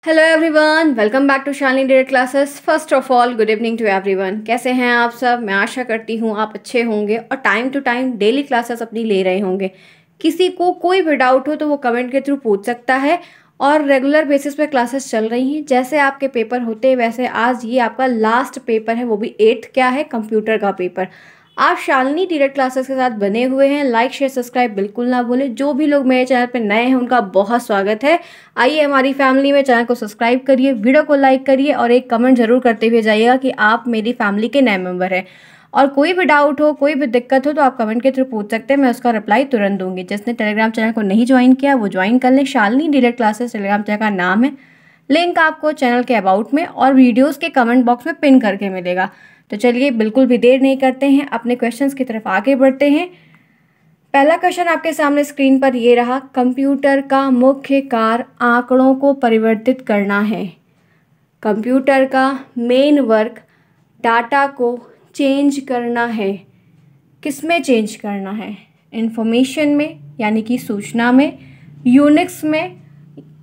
Hello everyone, welcome back to Shalini direct classes. First of all good evening to everyone. कैसे हैं आप सब? मैं आशा करती हूँ आप अच्छे होंगे और time to time daily classes अपनी ले रहे होंगे। किसी को कोई भी डाउट हो तो वो कमेंट के थ्रू पूछ सकता है और रेगुलर बेसिस पे क्लासेस चल रही हैं। जैसे आपके पेपर होते हैं वैसे आज ये आपका लास्ट पेपर है, वो भी 8th क्या है, कंप्यूटर का पेपर। आप शालिनी डायरेक्ट क्लासेस के साथ बने हुए हैं। लाइक शेयर सब्सक्राइब बिल्कुल ना भूलें। जो भी लोग मेरे चैनल पर नए हैं उनका बहुत स्वागत है। आइए हमारी फैमिली में, चैनल को सब्सक्राइब करिए, वीडियो को लाइक करिए और एक कमेंट जरूर करते हुए जाइएगा कि आप मेरी फैमिली के नए मेंबर हैं। और कोई भी डाउट हो, कोई भी दिक्कत हो तो आप कमेंट के थ्रू पूछ सकते हैं, मैं उसका रिप्लाई तुरंत दूंगी। जिसने टेलीग्राम चैनल को नहीं ज्वाइन किया वो ज्वाइन कर लें। Shalini direct classes Telegram channel का नाम है। लिंक आपको चैनल के अबाउट में और वीडियोज़ के कमेंट बॉक्स में पिन करके मिलेगा। तो चलिए बिल्कुल भी देर नहीं करते हैं, अपने क्वेश्चंस की तरफ आगे बढ़ते हैं। पहला क्वेश्चन आपके सामने स्क्रीन पर ये रहा। कंप्यूटर का मुख्य कार्य आंकड़ों को परिवर्तित करना है। कंप्यूटर का मेन वर्क डाटा को चेंज करना है। किस में चेंज करना है? इंफॉर्मेशन में यानी कि सूचना में, यूनिक्स में,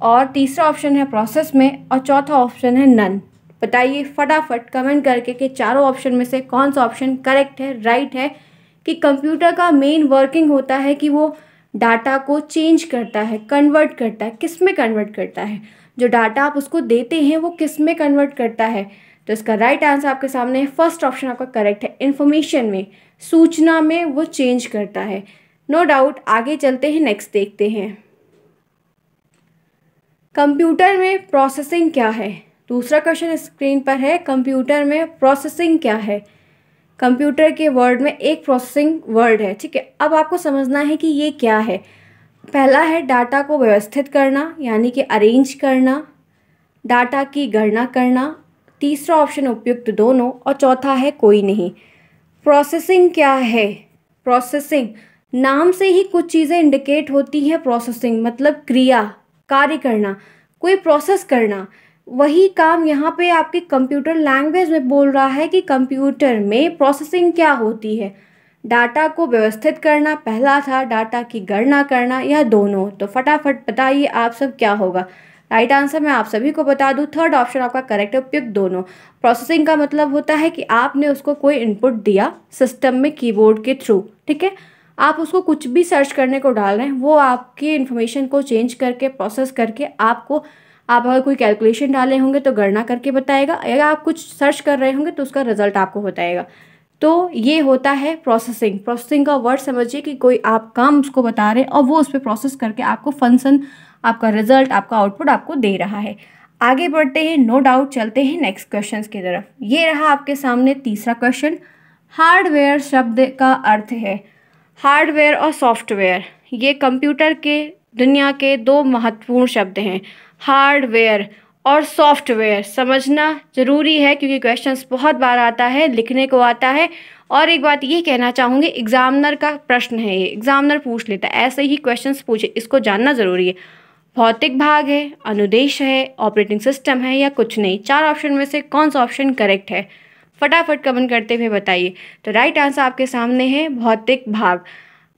और तीसरा ऑप्शन है प्रोसेस में, और चौथा ऑप्शन है नन। बताइए फटाफट कमेंट करके कि चारों ऑप्शन में से कौन सा ऑप्शन करेक्ट है, राइट है। कि कंप्यूटर का मेन वर्किंग होता है कि वो डाटा को चेंज करता है, कन्वर्ट करता है। किस में कन्वर्ट करता है? जो डाटा आप उसको देते हैं वो किस में कन्वर्ट करता है? तो इसका राइट आंसर आपके सामने है। फर्स्ट ऑप्शन आपका करेक्ट है, इंफॉर्मेशन में, सूचना में वो चेंज करता है। No doubt. आगे चलते हैं, नेक्स्ट देखते हैं। कंप्यूटर में प्रोसेसिंग क्या है? दूसरा क्वेश्चन स्क्रीन पर है, कंप्यूटर में प्रोसेसिंग क्या है? कंप्यूटर के वर्ड में एक प्रोसेसिंग वर्ड है, ठीक है। अब आपको समझना है कि ये क्या है। पहला है डाटा को व्यवस्थित करना यानी कि अरेंज करना, डाटा की गणना करना, तीसरा ऑप्शन उपयुक्त दोनों, और चौथा है कोई नहीं। प्रोसेसिंग क्या है? प्रोसेसिंग नाम से ही कुछ चीज़ें इंडिकेट होती हैं। प्रोसेसिंग मतलब क्रिया, कार्य करना, कोई प्रोसेस करना। वही काम यहाँ पे आपके कंप्यूटर लैंग्वेज में बोल रहा है कि कंप्यूटर में प्रोसेसिंग क्या होती है। डाटा को व्यवस्थित करना पहला था, डाटा की गणना करना, या दोनों। तो फटाफट बताइए आप सब क्या होगा। राइट आंसर मैं आप सभी को बता दूं, थर्ड ऑप्शन आपका करेक्ट है, उपयुक्त दोनों। प्रोसेसिंग का मतलब होता है कि आपने उसको कोई इनपुट दिया सिस्टम में कीबोर्ड के थ्रू, ठीक है। आप उसको कुछ भी सर्च करने को डाल रहे हैं, वो आपकी इन्फॉर्मेशन को चेंज करके प्रोसेस करके आपको, आप अगर कोई कैलकुलेशन डाले होंगे तो गणना करके बताएगा, अगर आप कुछ सर्च कर रहे होंगे तो उसका रिजल्ट आपको बताएगा। तो ये होता है प्रोसेसिंग। प्रोसेसिंग का वर्ड समझिए कि कोई आप काम उसको बता रहे हैं और वो उस पर प्रोसेस करके आपको फंक्शन, आपका रिजल्ट, आपका आउटपुट आपको दे रहा है। आगे बढ़ते हैं, नो डाउट चलते हैं नेक्स्ट क्वेश्चन की तरफ। ये रहा आपके सामने तीसरा क्वेश्चन। हार्डवेयर शब्द का अर्थ है। हार्डवेयर और सॉफ्टवेयर ये कंप्यूटर के दुनिया के दो महत्वपूर्ण शब्द हैं। हार्डवेयर और सॉफ्टवेयर समझना ज़रूरी है क्योंकि क्वेश्चंस बहुत बार आता है, लिखने को आता है। और एक बात ये कहना चाहूँगी, एग्जामिनर का प्रश्न है ये, एग्जामिनर पूछ लेता है, ऐसे ही क्वेश्चंस पूछे, इसको जानना ज़रूरी है। भौतिक भाग है, अनुदेश है, ऑपरेटिंग सिस्टम है, या कुछ नहीं। चार ऑप्शन में से कौन सा ऑप्शन करेक्ट है? फटाफट कमेंट करते हुए बताइए। तो राइट आंसर आपके सामने है भौतिक भाग।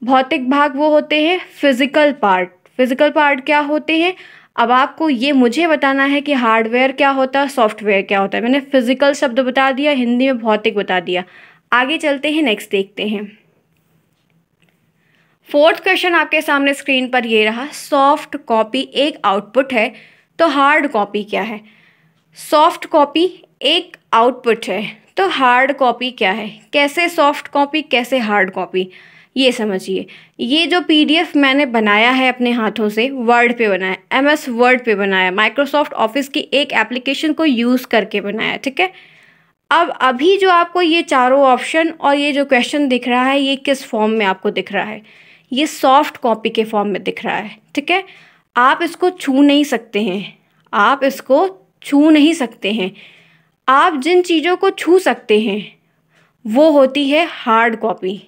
भौतिक भाग वो होते हैं फिजिकल पार्ट। फिजिकल पार्ट क्या होते हैं? अब आपको ये मुझे बताना है कि हार्डवेयर क्या होता है, सॉफ्टवेयर क्या होता है। मैंने फिजिकल शब्द बता दिया, हिंदी में भौतिक बता दिया। आगे चलते हैं, नेक्स्ट देखते हैं। फोर्थ क्वेश्चन आपके सामने स्क्रीन पर ये रहा। सॉफ्ट कॉपी एक आउटपुट है तो हार्ड कॉपी क्या है? सॉफ्ट कॉपी एक आउटपुट है तो हार्ड कॉपी क्या है? कैसे सॉफ्ट कॉपी, कैसे हार्ड कॉपी, ये समझिए। ये जो पीडीएफ मैंने बनाया है अपने हाथों से, वर्ड पे बनाया, एमएस वर्ड पे बनाया, माइक्रोसॉफ्ट ऑफिस की एक एप्लीकेशन को यूज़ करके बनाया, ठीक है। अब अभी जो आपको ये चारों ऑप्शन और ये जो क्वेश्चन दिख रहा है, ये किस फॉर्म में आपको दिख रहा है? ये सॉफ्ट कॉपी के फॉर्म में दिख रहा है, ठीक है। आप इसको छू नहीं सकते हैं, आप इसको छू नहीं सकते हैं। आप जिन चीज़ों को छू सकते हैं वो होती है हार्ड कॉपी।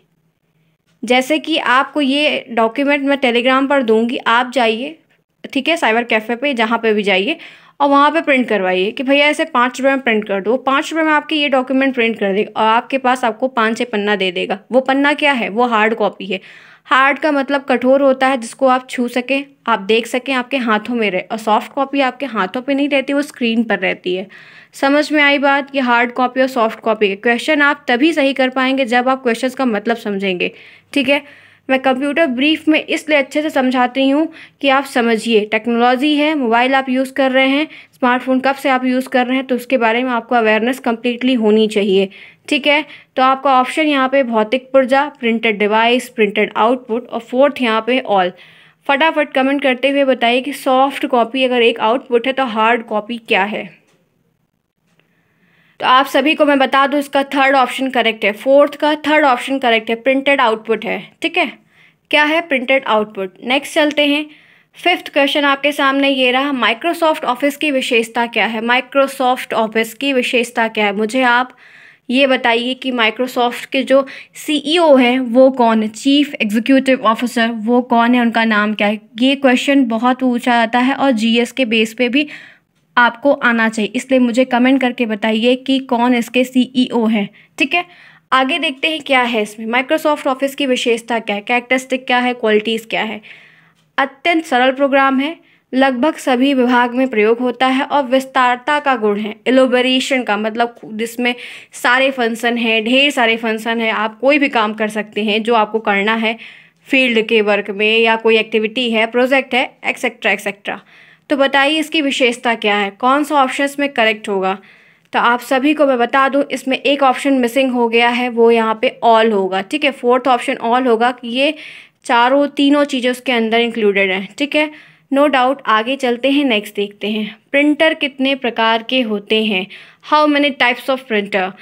जैसे कि आपको ये डॉक्यूमेंट मैं टेलीग्राम पर दूंगी, आप जाइए, ठीक है, साइबर कैफ़े पे, जहाँ पे भी जाइए और वहाँ पे प्रिंट करवाइए कि भैया ऐसे 5 रुपये में प्रिंट कर दो। 5 रुपये में आपके ये डॉक्यूमेंट प्रिंट कर देगा और आपके पास आपको 5-6 पन्ना दे देगा। वो पन्ना क्या है? वो हार्ड कॉपी है। हार्ड का मतलब कठोर होता है, जिसको आप छू सकें, आप देख सकें, आपके हाथों में रहे। और सॉफ्ट कॉपी आपके हाथों पे नहीं रहती, वो स्क्रीन पर रहती है। समझ में आई बात? ये हार्ड कॉपी और सॉफ्ट कॉपी के क्वेश्चन आप तभी सही कर पाएंगे जब आप क्वेश्चंस का मतलब समझेंगे। ठीक है, मैं कंप्यूटर ब्रीफ में इसलिए अच्छे से समझाती हूँ कि आप समझिए। टेक्नोलॉजी है, मोबाइल आप यूज़ कर रहे हैं, स्मार्टफोन कब से आप यूज़ कर रहे हैं, तो उसके बारे में आपको अवेयरनेस कम्प्लीटली होनी चाहिए। ठीक है, तो आपका ऑप्शन यहाँ पे भौतिक पुर्जा, प्रिंटेड डिवाइस, प्रिंटेड आउटपुट, और फोर्थ यहाँ पे ऑल। फटाफट कमेंट करते हुए बताइए कि सॉफ्ट कॉपी अगर एक आउटपुट है तो हार्ड कॉपी क्या है। तो आप सभी को मैं बता दूं, इसका थर्ड ऑप्शन करेक्ट है। फोर्थ का थर्ड ऑप्शन करेक्ट है, प्रिंटेड आउटपुट है। ठीक है, क्या है? Printed output. नेक्स्ट चलते हैं। फिफ्थ क्वेश्चन आपके सामने ये रहा, माइक्रोसॉफ्ट ऑफिस की विशेषता क्या है? माइक्रोसॉफ्ट ऑफिस की विशेषता क्या है? मुझे आप ये बताइए कि माइक्रोसॉफ्ट के जो सीईओ हैं वो कौन है, चीफ एग्जीक्यूटिव ऑफिसर, वो कौन है, उनका नाम क्या है? ये क्वेश्चन बहुत पूछा जाता है और जीएस के बेस पे भी आपको आना चाहिए, इसलिए मुझे कमेंट करके बताइए कि कौन इसके सीईओ हैं। ठीक है, आगे देखते हैं क्या है इसमें। माइक्रोसॉफ्ट ऑफिस की विशेषता क्या है, कैरेक्टरिस्टिक क्या है, क्वालिटीज़ क्या है? अत्यंत सरल प्रोग्राम है, लगभग सभी विभाग में प्रयोग होता है, और विस्तारता का गुण है। एलोबरेशन का मतलब जिसमें सारे फंक्शन हैं, ढेर सारे फंक्शन हैं, आप कोई भी काम कर सकते हैं जो आपको करना है फील्ड के वर्क में, या कोई एक्टिविटी है, प्रोजेक्ट है, एक्सेट्रा एक्सेट्रा। तो बताइए इसकी विशेषता क्या है, कौन सा ऑप्शन इसमें करेक्ट होगा? तो आप सभी को मैं बता दूं, इसमें एक ऑप्शन मिसिंग हो गया है, वो यहाँ पे ऑल होगा। ठीक है, फोर्थ ऑप्शन ऑल होगा कि ये तीनों चीज़ें उसके अंदर इंक्लूडेड हैं। ठीक है, नो डाउट। आगे चलते हैं, नेक्स्ट देखते हैं। प्रिंटर कितने प्रकार के होते हैं? How many types of printer?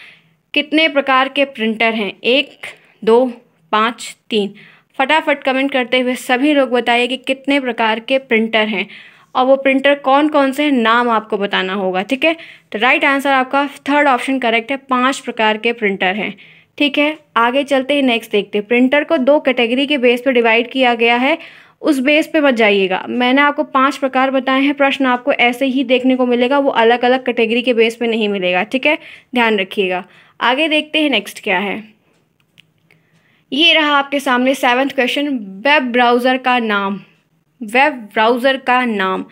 कितने प्रकार के प्रिंटर हैं? 1, 2, 5, 3। फटाफट कमेंट करते हुए सभी लोग बताइए कि कितने प्रकार के प्रिंटर हैं, और वो प्रिंटर कौन कौन से हैं, नाम आपको बताना होगा। ठीक है, तो राइट आंसर आपका थर्ड ऑप्शन करेक्ट है, 5 प्रकार के प्रिंटर हैं। ठीक है, आगे चलते हैं, नेक्स्ट देखते हैं। प्रिंटर को 2 कैटेगरी के बेस पर डिवाइड किया गया है, उस बेस पे मत जाइएगा। मैंने आपको 5 प्रकार बताए हैं, प्रश्न आपको ऐसे ही देखने को मिलेगा, वो अलग अलग कैटेगरी के बेस पे नहीं मिलेगा। ठीक है, ध्यान रखिएगा। आगे देखते हैं नेक्स्ट क्या है। ये रहा आपके सामने 7th क्वेश्चन, वेब ब्राउज़र का नाम। वेब ब्राउज़र का नाम,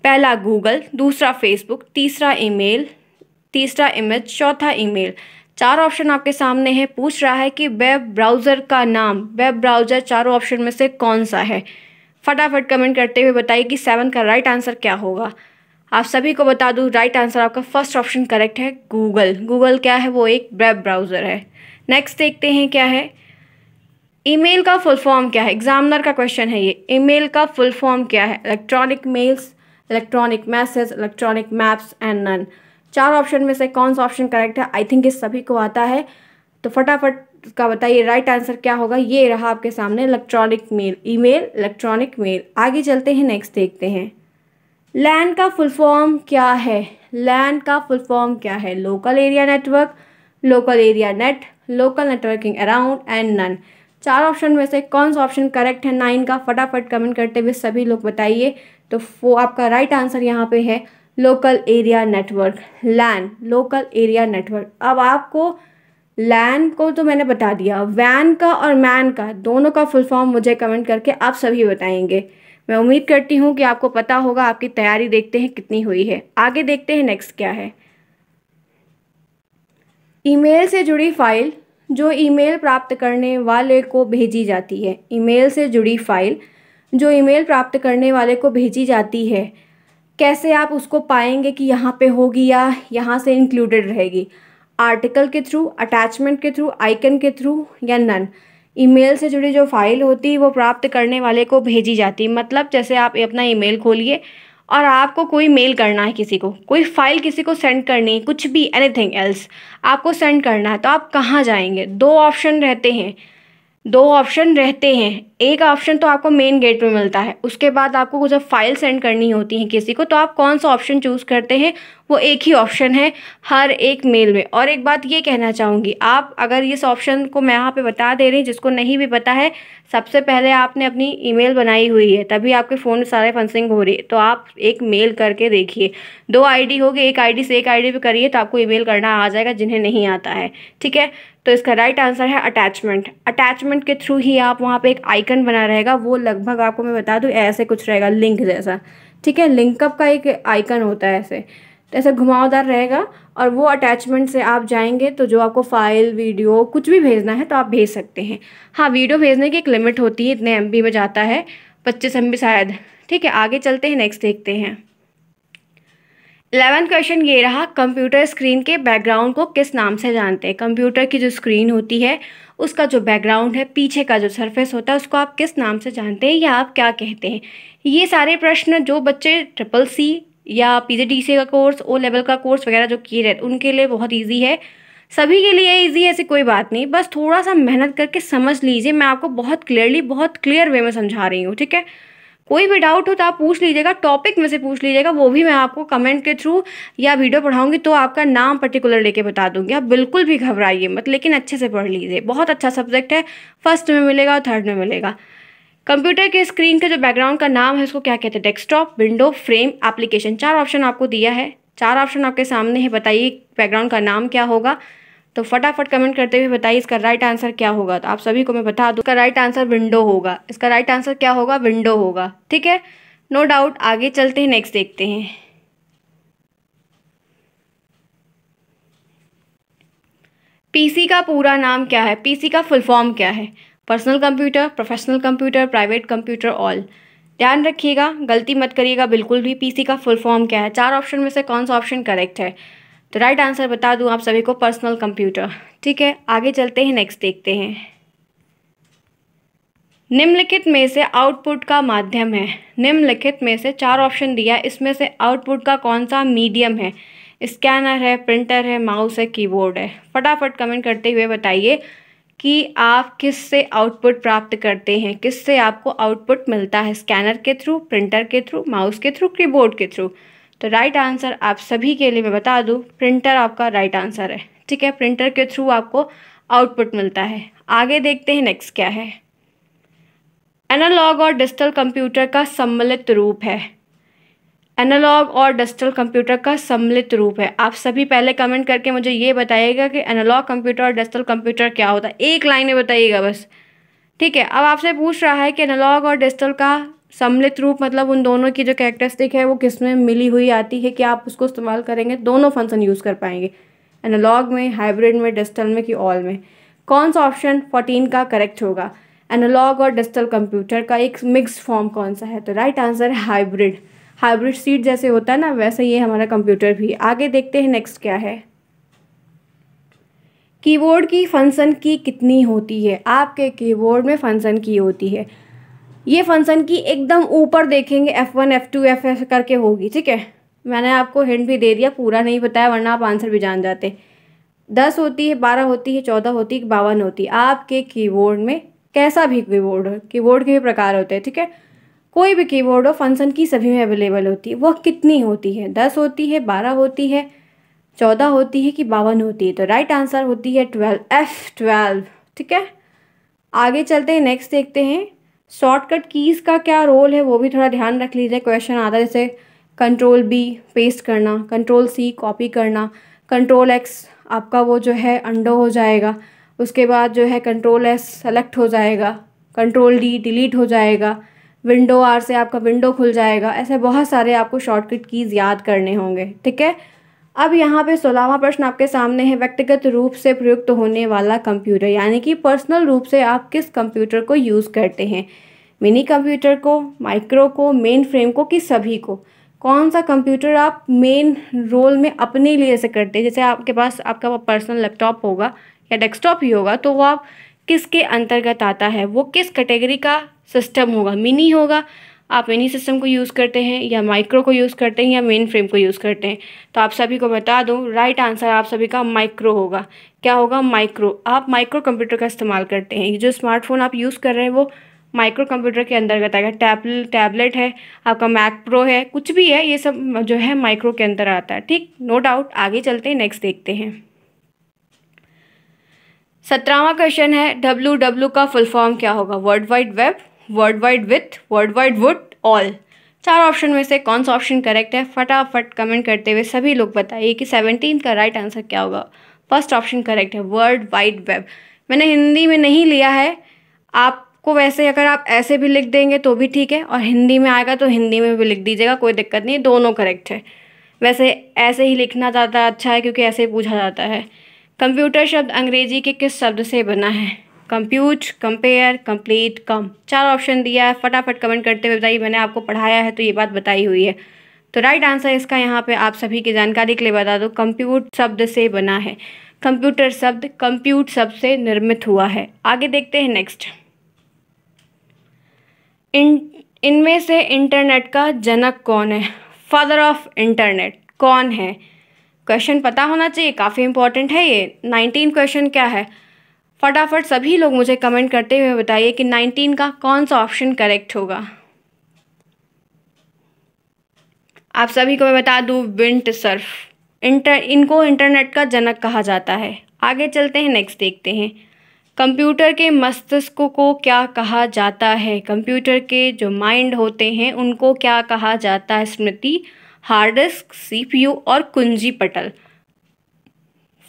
पहला गूगल, दूसरा फेसबुक, तीसरा ईमेल, तीसरा इमेज, चौथा ईमेल। 4 ऑप्शन आपके सामने है, पूछ रहा है कि वेब ब्राउज़र का नाम, वेब ब्राउज़र चारों ऑप्शन में से कौन सा है? फटाफट कमेंट करते हुए बताइए कि 7 का राइट आंसर क्या होगा। आप सभी को बता दूं, राइट आंसर आपका फर्स्ट ऑप्शन करेक्ट है, गूगल। गूगल क्या है? वो एक वेब ब्राउज़र है। नेक्स्ट देखते हैं क्या है। ईमेल का फुल फॉर्म क्या है? एग्जामिनर का क्वेश्चन है ये। ईमेल का फुल फॉर्म क्या है? Electronic mails, electronic message, electronic maps and none. 4 option में से कौन सा ऑप्शन करेक्ट है? आई थिंक इस सभी को आता है, तो फटाफट का बताइए राइट आंसर क्या होगा। ये रहा आपके सामने, electronic mail, email, electronic mail. आगे चलते हैं, नेक्स्ट देखते हैं। लैन का फुल फॉर्म क्या है? लैन का फुल फॉर्म क्या है? Local area network, local area net, local networking around and none. 4 option में से कौन सा ऑप्शन करेक्ट है 9 का? फटाफट कमेंट करते हुए सभी लोग बताइए। तो वो आपका राइट आंसर यहाँ पे है, लोकल एरिया नेटवर्क, लैन, लोकल एरिया नेटवर्क। अब आपको लैन को तो मैंने बता दिया, वैन का और मैन का दोनों का फुल फॉर्म मुझे कमेंट करके आप सभी बताएंगे। मैं उम्मीद करती हूँ कि आपको पता होगा। आपकी तैयारी देखते हैं कितनी हुई है। आगे देखते हैं नेक्स्ट क्या है। ईमेल से जुड़ी फाइल जो ईमेल प्राप्त करने वाले को भेजी जाती है। ईमेल से जुड़ी फाइल जो ईमेल प्राप्त करने वाले को भेजी जाती है, कैसे आप उसको पाएंगे कि यहाँ पे होगी या यहाँ से इंक्लूडेड रहेगी? आर्टिकल के थ्रू, अटैचमेंट के थ्रू, आइकन के थ्रू, या नन? ईमेल से जुड़ी जो फाइल होती है वो प्राप्त करने वाले को भेजी जाती है। मतलब जैसे आप अपना ईमेल खोलिए और आपको कोई मेल करना है, किसी को कोई फाइल किसी को सेंड करनी है, कुछ भी, एनीथिंग एल्स आपको सेंड करना है, तो आप कहाँ जाएंगे? 2 ऑप्शन रहते हैं, 2 ऑप्शन रहते हैं। एक ऑप्शन तो आपको मेन गेट पे मिलता है, उसके बाद आपको जब फाइल सेंड करनी होती है किसी को, तो आप कौन सा ऑप्शन चूज़ करते हैं? वो एक ही ऑप्शन है हर एक मेल में। और एक बात ये कहना चाहूँगी, आप अगर इस ऑप्शन को मैं यहाँ पे बता दे रही, जिसको नहीं भी पता है, सबसे पहले आपने अपनी ईमेल बनाई हुई है, तभी आपके फ़ोन में सारे फंसिंग हो रही है, तो आप एक मेल करके देखिए। 2 आईडी होगी, एक आईडी से एक आईडी पे करिए तो आपको ईमेल करना आ जाएगा, जिन्हें नहीं आता है। ठीक है, तो इसका राइट आंसर है अटैचमेंट। अटैचमेंट के थ्रू ही आप वहाँ पे एक आइकन बना रहेगा, वो लगभग आपको मैं बता दूँ ऐसे कुछ रहेगा, लिंक जैसा, ठीक है। लिंकअप का एक आइकन होता है ऐसे, तो ऐसे घुमावदार रहेगा, और वो अटैचमेंट से आप जाएंगे तो जो आपको फाइल वीडियो कुछ भी भेजना है तो आप भेज सकते हैं। हाँ, वीडियो भेजने की एक लिमिट होती है, इतने MB में जाता है, 25 MB शायद, ठीक है। आगे चलते हैं, नेक्स्ट देखते हैं। 11th क्वेश्चन ये रहा, कंप्यूटर स्क्रीन के बैकग्राउंड को किस नाम से जानते हैं। कंप्यूटर की जो स्क्रीन होती है उसका जो बैकग्राउंड है, पीछे का जो सरफेस होता है, उसको आप किस नाम से जानते हैं या आप क्या कहते हैं। ये सारे प्रश्न जो बच्चे CCC या PGDCA का कोर्स, O लेवल का कोर्स वगैरह जो किए रहते उनके लिए बहुत ईजी है, सभी के लिए ईजी है, ऐसी कोई बात नहीं। बस थोड़ा सा मेहनत करके समझ लीजिए, मैं आपको बहुत क्लियरली, बहुत क्लियर वे में समझा रही हूँ, ठीक है। कोई भी डाउट हो तो आप पूछ लीजिएगा, टॉपिक में से पूछ लीजिएगा, वो भी मैं आपको कमेंट के थ्रू या वीडियो पढ़ाऊंगी तो आपका नाम पर्टिकुलर लेके बता दूंगी। आप बिल्कुल भी घबराइए मत, लेकिन अच्छे से पढ़ लीजिए, बहुत अच्छा सब्जेक्ट है, फर्स्ट में मिलेगा और थर्ड में मिलेगा। कंप्यूटर के स्क्रीन के जो बैकग्राउंड का नाम है उसको क्या कहते हैं। Desktop, window, frame, application. 4 option आपको दिया है, 4 ऑप्शन आपके सामने है, बताइए बैकग्राउंड का नाम क्या होगा। तो फटाफट कमेंट करते हुए बताइए इसका राइट आंसर क्या होगा। तो आप सभी को मैं बता दूं, इसका राइट आंसर विंडो होगा। इसका राइट आंसर क्या होगा, विंडो होगा, ठीक है, नो डाउट। आगे चलते हैं, नेक्स्ट देखते हैं। पीसी का पूरा नाम क्या है, पीसी का फुल फॉर्म क्या है। Personal computer, professional computer, private computer, all. ध्यान रखिएगा, गलती मत करिएगा बिल्कुल भी। पीसी का फुल फॉर्म क्या है, 4 ऑप्शन में से कौन सा ऑप्शन करेक्ट है। तो राइट आंसर बता दूं आप सभी को, पर्सनल कंप्यूटर, ठीक है। आगे चलते हैं, नेक्स्ट देखते हैं। निम्नलिखित में से आउटपुट का माध्यम है। निम्नलिखित में से 4 ऑप्शन दिया, इसमें से आउटपुट का कौन सा मीडियम है। स्कैनर है, प्रिंटर है, माउस है, कीबोर्ड है। फटाफट कमेंट करते हुए बताइए कि आप किस से आउटपुट प्राप्त करते हैं, किस से आपको आउटपुट मिलता है। स्कैनर के थ्रू, प्रिंटर के थ्रू, माउस के थ्रू, कीबोर्ड के थ्रू। तो राइट आंसर आप सभी के लिए मैं बता दूं, प्रिंटर आपका राइट आंसर है, ठीक है। प्रिंटर के थ्रू आपको आउटपुट मिलता है। आगे देखते हैं, नेक्स्ट क्या है। एनालॉग और डिजिटल कंप्यूटर का सम्मिलित रूप है। एनालॉग और डिजिटल कंप्यूटर का सम्मिलित रूप है। आप सभी पहले कमेंट करके मुझे ये बताइएगा कि एनालॉग कंप्यूटर और डिजिटल कंप्यूटर क्या होता है, एक लाइन में बताइएगा बस, ठीक है। अब आपसे पूछ रहा है कि एनालॉग और डिजिटल का सम्मिलित रूप मतलब उन दोनों की जो कैरेक्टरिस्टिक है वो किस में मिली हुई आती है कि आप उसको इस्तेमाल करेंगे, दोनों फंक्शन यूज़ कर पाएंगे, एनालॉग में, हाइब्रिड में, डिजिटल में कि ऑल में। कौन सा ऑप्शन 14 का करेक्ट होगा। एनालॉग और डिजिटल कंप्यूटर का एक मिक्स फॉर्म कौन सा है। तो राइट आंसर है हाइब्रिड। हाइब्रिड सीड जैसे होता है ना, वैसे ये हमारा कंप्यूटर भी। आगे देखते हैं, नेक्स्ट क्या है। कीबोर्ड की फंक्शन की कितनी होती है। आपके कीबोर्ड में फंक्शन की होती है, ये फंक्शन की एकदम ऊपर देखेंगे F1 F2 F करके होगी, ठीक है। मैंने आपको हिंट भी दे दिया, पूरा नहीं बताया वरना आप आंसर भी जान जाते। 10 होती है, 12 होती है, 14 होती है, 52 होती है। आपके कीबोर्ड में कैसा भी कीबोर्ड हो, कीबोर्ड के भी प्रकार होते हैं, ठीक है। कोई भी कीबोर्ड हो, फंक्शन की सभी में अवेलेबल होती है। वह कितनी होती है, 10 होती है, 12 होती है, 14 होती है कि 52 होती है। तो राइट आंसर होती है 12, F12, ठीक है। आगे चलते हैं, नेक्स्ट देखते हैं। शॉर्टकट कीज़ का क्या रोल है वो भी थोड़ा ध्यान रख लीजिए, क्वेश्चन आता है जैसे Ctrl+B पेस्ट करना, Ctrl+C कॉपी करना, Ctrl+X आपका वो जो है अंडो हो जाएगा, उसके बाद जो है Ctrl+S सेलेक्ट हो जाएगा, Ctrl+D डिलीट हो जाएगा, Window+R से आपका विंडो खुल जाएगा। ऐसे बहुत सारे आपको शॉर्टकट कीज़ याद करने होंगे, ठीक है। अब यहाँ पे 16वां प्रश्न आपके सामने है। व्यक्तिगत रूप से प्रयुक्त होने वाला कंप्यूटर, यानी कि पर्सनल रूप से आप किस कंप्यूटर को यूज़ करते हैं। मिनी कंप्यूटर को, माइक्रो को, मेन फ्रेम को कि सभी को। कौन सा कंप्यूटर आप मेन रोल में अपने लिए से करते हैं। जैसे आपके पास आपका पर्सनल लैपटॉप होगा या डेस्कटॉप ही होगा तो वो आप किसके अंतर्गत आता है, वो किस कैटेगरी का सिस्टम होगा। मिनी होगा, आप मिनी सिस्टम को यूज़ करते हैं, या माइक्रो को यूज़ करते हैं, या मेन फ्रेम को यूज़ करते हैं। तो आप सभी को बता दूं, राइट आंसर आप सभी का माइक्रो होगा। क्या होगा, माइक्रो। आप माइक्रो कंप्यूटर का इस्तेमाल करते हैं। ये जो स्मार्टफोन आप यूज़ कर रहे हैं वो माइक्रो कंप्यूटर के अंतर्गत आएगा। टैबलेट है, आपका मैक प्रो है, कुछ भी है, ये सब जो है माइक्रो के अंदर आता है, ठीक, नो डाउट। आगे चलते हैं, नेक्स्ट देखते हैं। 17वां क्वेश्चन है, WW का फुल फॉर्म क्या होगा। World wide web, world wide with, world wide would, all. 4 option में से कौन सा ऑप्शन करेक्ट है। फटाफट कमेंट करते हुए सभी लोग बताइए कि 17 का राइट आंसर क्या होगा। फर्स्ट ऑप्शन करेक्ट है, वर्ल्ड वाइड वेब। मैंने हिंदी में नहीं लिया है, आपको वैसे अगर आप ऐसे भी लिख देंगे तो भी ठीक है, और हिंदी में आएगा तो हिंदी में भी लिख दीजिएगा, कोई दिक्कत नहीं, दोनों करेक्ट है। वैसे ऐसे ही लिखना ज़्यादा अच्छा है क्योंकि ऐसे ही पूछा जाता है। कंप्यूटर शब्द अंग्रेजी के किस शब्द से बना है? कंप्यूट, कंपेयर, कंप्लीट, कम। 4 ऑप्शन दिया है, फटाफट कमेंट करते हुए बताइए। मैंने आपको पढ़ाया है तो ये बात बताई हुई है। तो राइट आंसर इसका यहाँ पे आप सभी की जानकारी के लिए बता दो, कंप्यूट शब्द से बना है। कंप्यूटर शब्द कंप्यूट शब्द से निर्मित हुआ है। आगे देखते हैं नेक्स्ट। इनमें से इंटरनेट का जनक कौन है? फादर ऑफ इंटरनेट कौन है? क्वेश्चन पता होना चाहिए, काफ़ी इंपॉर्टेंट है ये। 19 क्वेश्चन क्या है? फटाफट सभी लोग मुझे कमेंट करते हुए बताइए कि 19 का कौन सा ऑप्शन करेक्ट होगा। आप सभी को मैं बता दूं, विंड सर्फ, इनको इंटरनेट का जनक कहा जाता है। आगे चलते हैं, नेक्स्ट देखते हैं। कंप्यूटर के मस्तिष्क को क्या कहा जाता है? कंप्यूटर के जो माइंड होते हैं उनको क्या कहा जाता है? स्मृति, हार्ड डिस्क, सीपीयू और कुंजी पटल।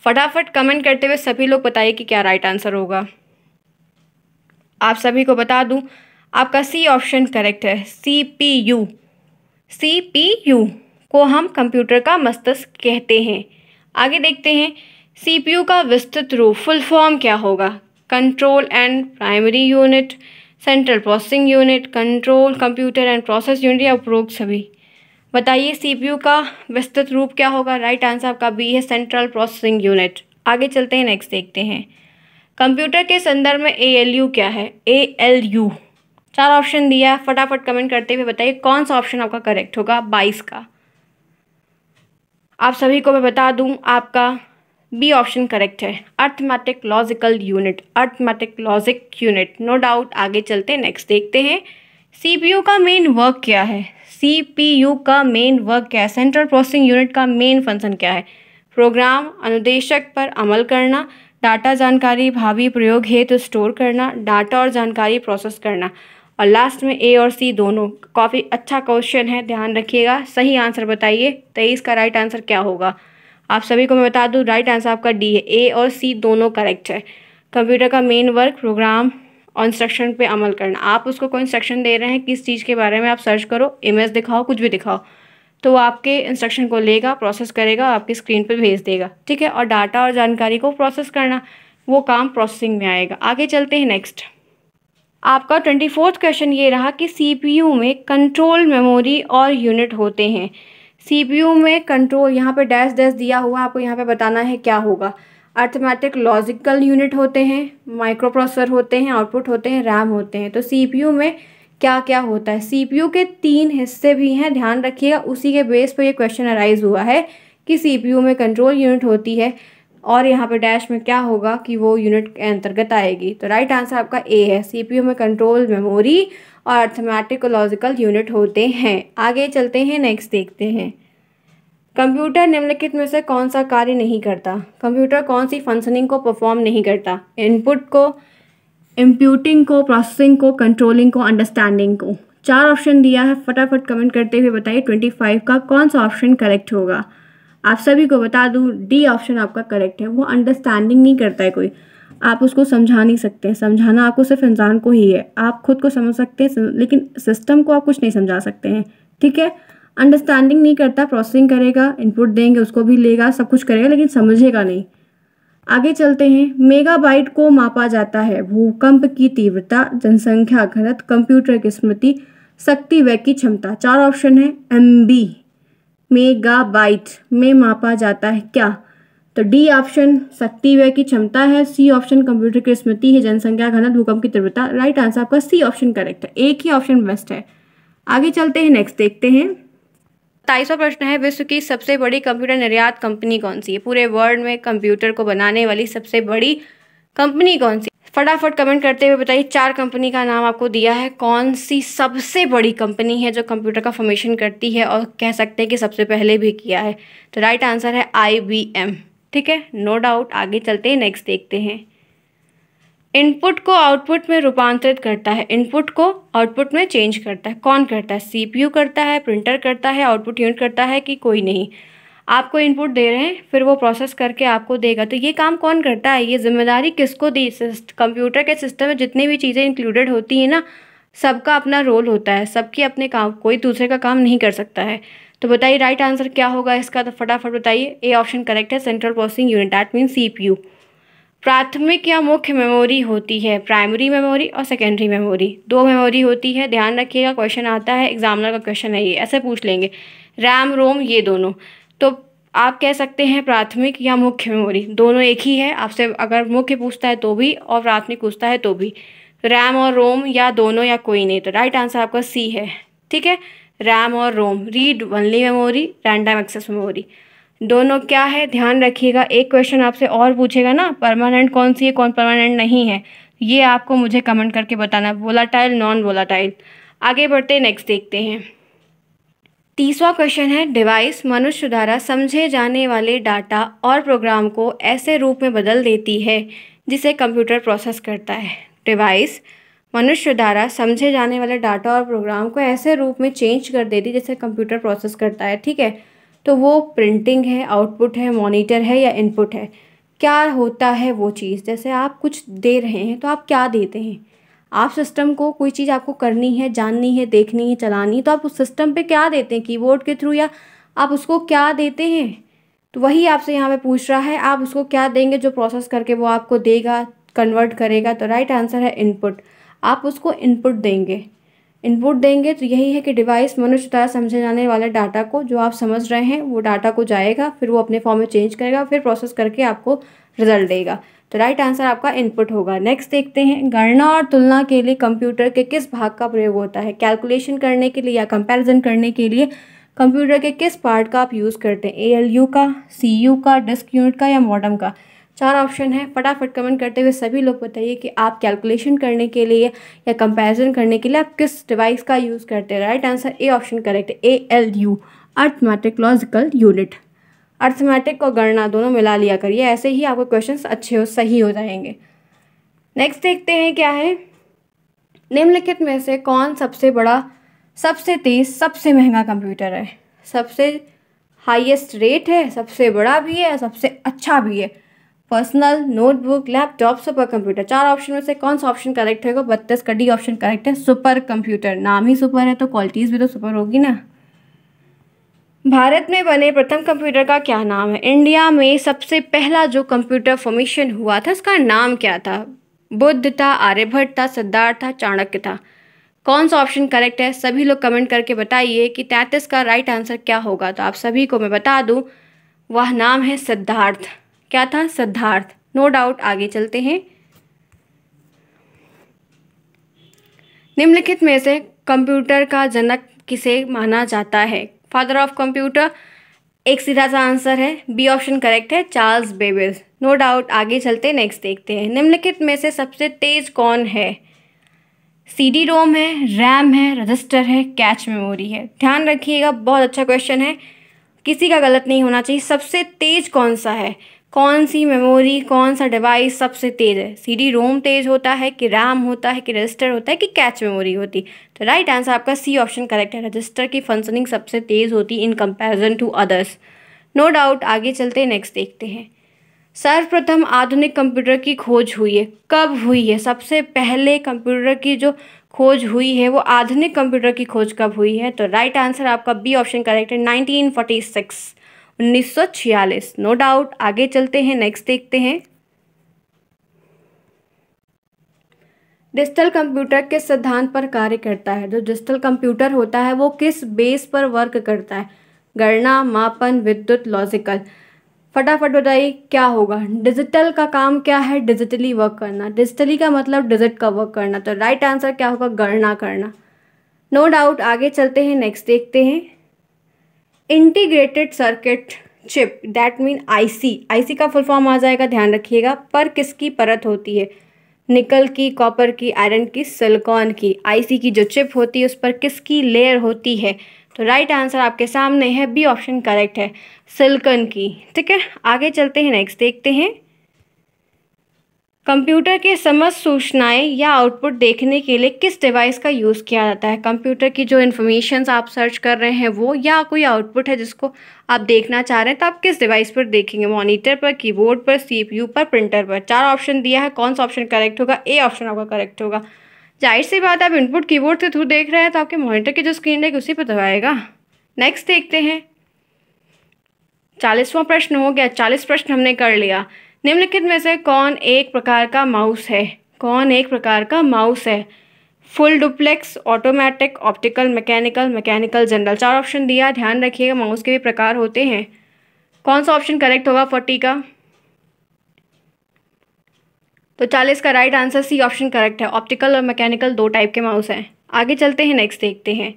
फटाफट कमेंट करते हुए सभी लोग बताइए कि क्या राइट आंसर होगा। आप सभी को बता दूं, आपका सी ऑप्शन करेक्ट है, सीपीयू। सीपीयू को हम कंप्यूटर का मस्तिष्क कहते हैं। आगे देखते हैं, सीपीयू का विस्तृत रूप, फुल फॉर्म क्या होगा? Control and primary unit, central processing unit, control computer and process unit, या उपरोक्त सभी। बताइए सीपीयू का विस्तृत रूप क्या होगा? राइट आंसर आपका बी है, सेंट्रल प्रोसेसिंग यूनिट। आगे चलते हैं, नेक्स्ट देखते हैं। कंप्यूटर के संदर्भ में एएलयू क्या है? एएलयू 4 ऑप्शन दिया है, फटाफट कमेंट करते हुए बताइए कौन सा ऑप्शन आपका करेक्ट होगा। 22 का। आप सभी को मैं बता दूं, आपका बी ऑप्शन करेक्ट है, arithmetic logical unit, arithmetic logic unit, no doubt. आगे चलते हैं, नेक्स्ट देखते हैं। सीपीयू का मेन वर्क क्या है? सीपीयू का मेन वर्क क्या है? सेंट्रल प्रोसेसिंग यूनिट का मेन फंक्शन क्या है? प्रोग्राम अनुदेशक पर अमल करना, डाटा जानकारी भावी प्रयोग हेतु स्टोर करना, डाटा और जानकारी प्रोसेस करना। और लास्ट में ए और सी दोनों। काफ़ी अच्छा क्वेश्चन है, ध्यान रखिएगा। सही आंसर बताइए, 23 का राइट आंसर क्या होगा? आप सभी को मैं बता दूं, राइट आंसर आपका डी है, ए और सी दोनों करेक्ट है। कंप्यूटर का मेन वर्क प्रोग्राम और इंस्ट्रक्शन पे अमल करना। आप उसको कोई इंस्ट्रक्शन दे रहे हैं किस चीज़ के बारे में, आप सर्च करो, इमेज दिखाओ, कुछ भी दिखाओ, तो वो आपके इंस्ट्रक्शन को लेगा, प्रोसेस करेगा, आपकी स्क्रीन पे भेज देगा, ठीक है। और डाटा और जानकारी को प्रोसेस करना, वो काम प्रोसेसिंग में आएगा। आगे चलते हैं, नेक्स्ट। आपका 24th क्वेश्चन ये रहा कि सीपीयू में कंट्रोल मेमोरी और यूनिट होते हैं। सीपीयू में कंट्रोल, यहाँ पे डैश डैश दिया हुआ, आपको यहाँ पे बताना है क्या होगा। अर्थमेटिक लॉजिकल यूनिट होते हैं, माइक्रो प्रोसेसर होते हैं, आउटपुट होते हैं, रैम होते हैं। तो सीपीयू में क्या क्या होता है? सीपीयू के 3 हिस्से भी हैं, ध्यान रखिएगा। उसी के बेस पर ये क्वेश्चन अराइज हुआ है कि सीपीयू में कंट्रोल यूनिट होती है, और यहाँ पे डैश में क्या होगा कि वो यूनिट के अंतर्गत आएगी। तो राइट आंसर आपका ए है, सीपीयू में कंट्रोल मेमोरी और अर्थमेटिक लॉजिकल यूनिट होते हैं। आगे चलते हैं, नेक्स्ट देखते हैं। कंप्यूटर निम्नलिखित में से कौन सा कार्य नहीं करता? कंप्यूटर कौन सी फंक्शनिंग को परफॉर्म नहीं करता? इनपुट को, इंप्यूटिंग को, प्रोसेसिंग को, कंट्रोलिंग को, अंडरस्टैंडिंग को। 4 ऑप्शन दिया है, फटाफट कमेंट करते हुए बताइए 25 का कौन सा ऑप्शन करेक्ट होगा। आप सभी को बता दूं, डी ऑप्शन आपका करेक्ट है। वो अंडरस्टैंडिंग नहीं करता है कोई, आप उसको समझा नहीं सकते। समझाना आपको सिर्फ इंसान को ही है, आप खुद को समझ सकते हैं लेकिन सिस्टम को आप कुछ नहीं समझा सकते हैं, ठीक है। अंडरस्टैंडिंग नहीं करता, प्रोसेसिंग करेगा, इनपुट देंगे उसको भी लेगा, सब कुछ करेगा, लेकिन समझेगा नहीं। आगे चलते हैं। मेगाबाइट को मापा जाता है भूकंप की तीव्रता, जनसंख्या घनत्व, कंप्यूटर की स्मृति, शक्ति व्यय की क्षमता। 4 ऑप्शन है, एमबी मेगाबाइट में मापा जाता है क्या? तो डी ऑप्शन शक्ति व्यय की क्षमता है, सी ऑप्शन कंप्यूटर की स्मृति है, जनसंख्या घनत्व, भूकंप की तीव्रता। राइट आंसर आपका सी ऑप्शन करेक्ट है, एक ही ऑप्शन बेस्ट है। आगे चलते हैं, नेक्स्ट देखते हैं। 27वां प्रश्न है, विश्व की सबसे बड़ी कंप्यूटर निर्यात कंपनी कौन सी है? पूरे वर्ल्ड में कंप्यूटर को बनाने वाली सबसे बड़ी कंपनी कौन सी? फटाफट कमेंट करते हुए बताइए। 4 कंपनी का नाम आपको दिया है, कौन सी सबसे बड़ी कंपनी है जो कंप्यूटर का फॉर्मेशन करती है और कह सकते हैं कि सबसे पहले भी किया है? तो राइट आंसर है IBM, ठीक है, नो डाउट। आगे चलते हैं, नेक्स्ट देखते हैं। इनपुट को आउटपुट में रूपांतरित करता है, इनपुट को आउटपुट में चेंज करता है, कौन करता है? CPU करता है, प्रिंटर करता है, आउटपुट यूनिट करता है कि कोई नहीं? आपको इनपुट दे रहे हैं, फिर वो प्रोसेस करके आपको देगा। तो ये काम कौन करता है, ये जिम्मेदारी किसको दी? कंप्यूटर के सिस्टम में जितनी भी चीज़ें इंक्लूडेड होती हैं ना, सबका अपना रोल होता है, सबकी अपने काम, कोई दूसरे का काम नहीं कर सकता है। तो बताइए राइट आंसर क्या होगा इसका, तो फटाफट बताइए। ए ऑप्शन करेक्ट है, central processing unit, that mean CPU। प्राथमिक या मुख्य मेमोरी होती है प्राइमरी मेमोरी और सेकेंडरी मेमोरी, दो मेमोरी होती है, ध्यान रखिएगा। क्वेश्चन आता है, एग्जामिनर का क्वेश्चन है ये, ऐसे पूछ लेंगे। रैम रोम ये दोनों, तो आप कह सकते हैं प्राथमिक या मुख्य मेमोरी, दोनों एक ही है। आपसे अगर मुख्य पूछता है तो भी और प्राथमिक पूछता है तो भी, रैम और रोम या दोनों या कोई नहीं। तो राइट आंसर आपका सी है, ठीक है। रैम और ROM, read only memory, random access memory, दोनों क्या है ध्यान रखिएगा। एक क्वेश्चन आपसे और पूछेगा ना, परमानेंट कौन सी है कौन परमानेंट नहीं है, ये आपको मुझे कमेंट करके बताना है, वोलाटाइल नॉन वोलाटाइल। आगे बढ़ते नेक्स्ट देखते हैं। तीसरा क्वेश्चन है, डिवाइस मनुष्य द्वारा समझे जाने वाले डाटा और प्रोग्राम को ऐसे रूप में बदल देती है जिसे कंप्यूटर प्रोसेस करता है। डिवाइस मनुष्य द्वारा समझे जाने वाले डाटा और प्रोग्राम को ऐसे रूप में चेंज कर देती है जिसे कंप्यूटर प्रोसेस करता है, ठीक है। तो वो प्रिंटिंग है, आउटपुट है, मॉनिटर है या इनपुट है, क्या होता है वो चीज़? जैसे आप कुछ दे रहे हैं तो आप क्या देते हैं? आप सिस्टम को कोई चीज़ आपको करनी है, जाननी है, देखनी है, चलानी है, तो आप उस सिस्टम पे क्या देते हैं, कीबोर्ड के थ्रू, या आप उसको क्या देते हैं? तो वही आपसे यहाँ पे पूछ रहा है, आप उसको क्या देंगे जो प्रोसेस करके वो आपको देगा, कन्वर्ट करेगा। तो राइट आंसर है इनपुट, आप उसको इनपुट देंगे। इनपुट देंगे तो यही है कि डिवाइस मनुष्य द्वारा समझे जाने वाले डाटा को, जो आप समझ रहे हैं वो डाटा को जाएगा, फिर वो अपने फॉर्म में चेंज करेगा, फिर प्रोसेस करके आपको रिजल्ट देगा। तो राइट आंसर आपका इनपुट होगा। नेक्स्ट देखते हैं, गणना और तुलना के लिए कंप्यूटर के किस भाग का प्रयोग होता है? कैलकुलेशन करने के लिए या कंपैरिजन करने के लिए कंप्यूटर के किस पार्ट का आप यूज़ करते हैं? ALU का, CPU का, डिस्क यूनिट का या मॉडेम का? 4 ऑप्शन है, फटाफट कमेंट करते हुए सभी लोग बताइए कि आप कैलकुलेशन करने के लिए या कंपैरिजन करने के लिए आप किस डिवाइस का यूज़ करते हैं। Right answer A option correct है, ALU, arithmetic logical unit. Arithmetic और गणना दोनों मिला लिया करिए, ऐसे ही आपके क्वेश्चंस अच्छे सही हो जाएंगे। नेक्स्ट देखते हैं क्या है, निम्नलिखित में से कौन सबसे बड़ा, सबसे तेज, सबसे महंगा कंप्यूटर है? सबसे हाईएस्ट रेट है, सबसे बड़ा भी है, सबसे अच्छा भी है। Personal, notebook, laptop, super computer. 4 option में से कौन सा ऑप्शन करेक्ट होगा? 32 का डी ऑप्शन करेक्ट है, सुपर कंप्यूटर। नाम ही सुपर है तो क्वालिटीज़ भी तो सुपर होगी ना। भारत में बने प्रथम कंप्यूटर का क्या नाम है? इंडिया में सबसे पहला जो कंप्यूटर फॉर्मेशन हुआ था उसका नाम क्या था? बुद्ध था, आर्यभट्ट था, सिद्धार्थ था, चाणक्य था। कौन सा ऑप्शन करेक्ट है? सभी लोग कमेंट करके बताइए कि 33 का राइट आंसर क्या होगा। तो आप सभी को मैं बता दूं, वह नाम है सिद्धार्थ। क्या था? सिद्धार्थ। No doubt. आगे चलते हैं। निम्नलिखित में से कंप्यूटर का जनक किसे माना जाता है? फादर ऑफ कंप्यूटर, एक सीधा सा आंसर है, बी ऑप्शन करेक्ट है, चार्ल्स बेबेज। No doubt. आगे चलते नेक्स्ट देखते हैं। निम्नलिखित में से सबसे तेज कौन है? CD रोम है, रैम है, रजिस्टर है, कैच मेमोरी है। ध्यान रखिएगा, बहुत अच्छा क्वेश्चन है, किसी का गलत नहीं होना चाहिए। सबसे तेज कौन सा है? कौन सी मेमोरी, कौन सा डिवाइस सबसे तेज है? CD रोम तेज होता है कि रैम होता है कि रजिस्टर होता है कि कैच मेमोरी होती? तो राइट आंसर आपका सी ऑप्शन करेक्ट है, रजिस्टर की फंक्शनिंग सबसे तेज होती in comparison to others. No doubt. आगे चलते नेक्स्ट देखते हैं। सर्वप्रथम आधुनिक कंप्यूटर की खोज हुई है, कब हुई है? सबसे पहले कंप्यूटर की जो खोज हुई है वो आधुनिक कंप्यूटर की खोज कब हुई है? तो राइट आंसर आपका बी ऑप्शन करेक्ट है, 1946, 1946। No doubt. आगे चलते हैं नेक्स्ट देखते हैं। डिजिटल कंप्यूटर किस सिद्धांत पर कार्य करता है? जो डिजिटल कंप्यूटर होता है वो किस बेस पर वर्क करता है? गणना, मापन, विद्युत, लॉजिकल। फटाफट बताइए क्या होगा। डिजिटल का काम क्या है? डिजिटली वर्क करना। डिजिटली का मतलब डिजिट का वर्क करना। तो राइट आंसर क्या होगा? गणना करना। No doubt. आगे चलते हैं नेक्स्ट देखते हैं। Integrated circuit chip, that mean IC, IC का फुल फॉर्म आ जाएगा, ध्यान रखिएगा, पर किसकी परत होती है? निकल की, कॉपर की, आयरन की, सिलिकॉन की। IC की जो चिप होती है उस पर किसकी लेयर होती है? तो राइट आंसर आपके सामने है, बी ऑप्शन करेक्ट है, सिलिकॉन की। ठीक है, आगे चलते हैं नेक्स्ट देखते हैं। कंप्यूटर के समस्त सूचनाएं या आउटपुट देखने के लिए किस डिवाइस का यूज़ किया जाता है? कंप्यूटर की जो इन्फॉर्मेशंस आप सर्च कर रहे हैं वो, या कोई आउटपुट है जिसको आप देखना चाह रहे हैं, तो आप किस डिवाइस पर देखेंगे? मॉनिटर पर, कीबोर्ड पर, सीपीयू पर, प्रिंटर पर। 4 ऑप्शन दिया है, कौन सा ऑप्शन करेक्ट होगा? ए ऑप्शन आपका करेक्ट होगा। जाहिर सी बात है, आप इनपुट कीबोर्ड के थ्रू देख रहे हैं तो आपके मॉनिटर की जो स्क्रीन है उसी पर दबाएगा। नेक्स्ट देखते हैं, 40वां प्रश्न हो गया। 40 प्रश्न हमने कर लिया। निम्नलिखित में से कौन एक प्रकार का माउस है? कौन एक प्रकार का माउस है? Full duplex, automatic, optical, mechanical, mechanical general. 4 option दिया, ध्यान रखिएगा माउस के भी प्रकार होते हैं। कौन सा ऑप्शन करेक्ट होगा 40 का? तो 40 का right answer C option correct है। ऑप्टिकल और मैकेनिकल 2 टाइप के माउस हैं। आगे चलते हैं, नेक्स्ट देखते हैं।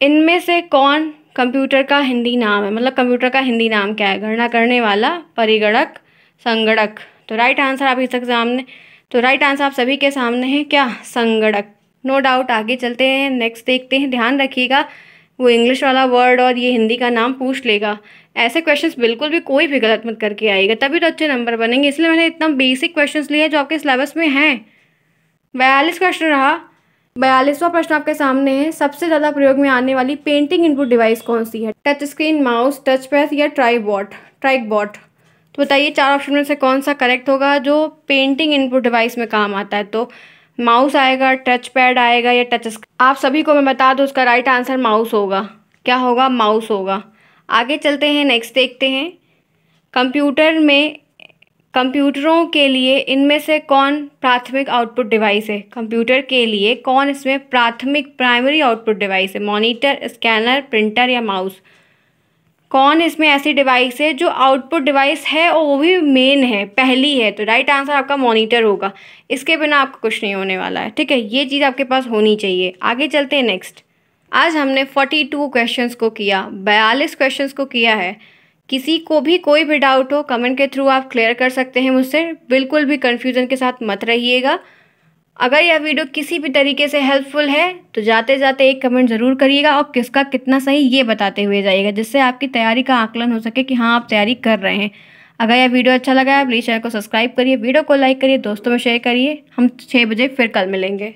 इनमें से कौन कंप्यूटर का हिंदी नाम है? मतलब कंप्यूटर का हिंदी नाम क्या है? गणना करने वाला, परिगणक, संगणक। तो राइट आंसर आप इसके सामने, तो राइट आंसर आप सभी के सामने है क्या? संगणक, नो डाउट। आगे चलते हैं, नेक्स्ट देखते हैं। ध्यान रखिएगा वो इंग्लिश वाला वर्ड और ये हिंदी का नाम पूछ लेगा। ऐसे क्वेश्चंस बिल्कुल भी कोई भी गलत मत करके आएगा, तभी तो अच्छे नंबर बनेंगे। इसलिए मैंने इतना बेसिक क्वेश्चंस लिए जो आपके सिलेबस में हैं। 42 क्वेश्चन रहा। 42वां प्रश्न आपके सामने है। सबसे ज़्यादा प्रयोग में आने वाली पेंटिंग इनपुट डिवाइस कौन सी है? Touch screen, mouse, touch pad या ट्राइबॉट। तो बताइए 4 ऑप्शन में से कौन सा करेक्ट होगा जो पेंटिंग इनपुट डिवाइस में काम आता है? तो माउस आएगा, टच पैड आएगा या टच स्क्रीन। आप सभी को मैं बता दूं उसका राइट आंसर माउस होगा। क्या होगा? माउस होगा। आगे चलते हैं, नेक्स्ट देखते हैं। कंप्यूटरों के लिए इनमें से कौन प्राथमिक आउटपुट डिवाइस है? कंप्यूटर के लिए कौन इसमें प्राइमरी आउटपुट डिवाइस है? मॉनिटर, स्कैनर, प्रिंटर या माउस। कौन इसमें ऐसी डिवाइस है जो आउटपुट डिवाइस है और वो भी मेन है, पहली है? तो राइट आंसर आपका मॉनिटर होगा। इसके बिना आपको कुछ नहीं होने वाला है, ठीक है? ये चीज़ आपके पास होनी चाहिए। आगे चलते हैं, नेक्स्ट। आज हमने 42 क्वेश्चंस को किया, 42 क्वेश्चंस को किया है। किसी को भी कोई भी डाउट हो कमेंट के थ्रू आप क्लियर कर सकते हैं मुझसे। बिल्कुल भी कन्फ्यूज़न के साथ मत रहिएगा। अगर यह वीडियो किसी भी तरीके से हेल्पफुल है तो जाते जाते एक कमेंट ज़रूर करिएगा और किसका कितना सही ये बताते हुए जाइएगा, जिससे आपकी तैयारी का आकलन हो सके कि हाँ आप तैयारी कर रहे हैं। अगर यह वीडियो अच्छा लगा है प्लीज़ चैनल को सब्सक्राइब करिए, वीडियो को लाइक करिए, दोस्तों में शेयर करिए। हम 6 बजे फिर कल मिलेंगे।